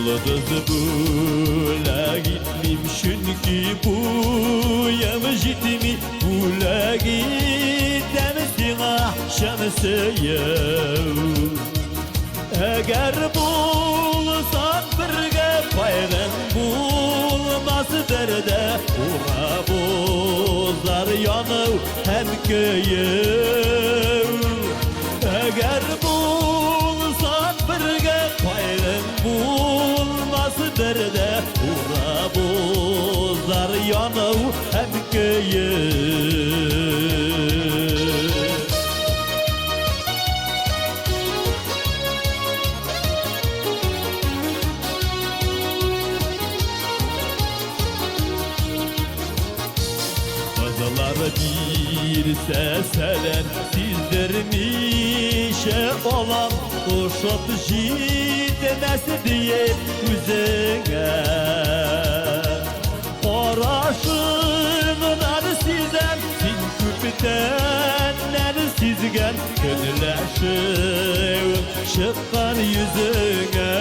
Yıldız bula gitmim çünkü bu yama jitmi bula gitmesin şamsiyem. Eğer bulsan birge bayram bulmasıdır da ura bozlar yanıv hem köyüm. Eğer bulsan birge bayram bulmasıdır da ura bozlar yanıv hem köyüm. Bir seseler sizlermişe olan Uşat jitmesi diye üzüne Oraşımlar sizem sin küptenler sizgen Gönüleşim çıkan yüzüne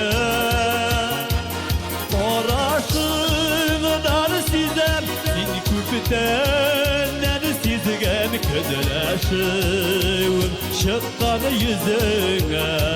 Oraşımlar sizem sin küptenler sizgen Ködüleşim çıkan yüzüne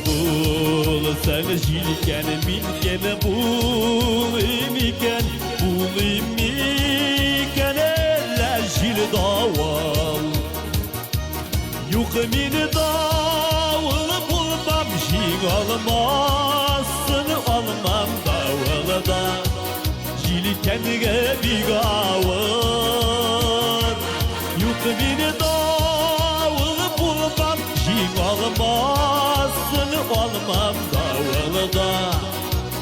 Bulsan jilken milken bulimiken bulimiken la jil daval Yok min davul bulmam jil almazsın almam davalda Jilken bir gavur Yok min davul bulmam jil almazsın olmam davulda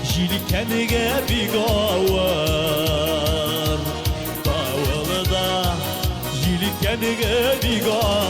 Jilkenige bir gavur Davulda Jilkenige bir gavur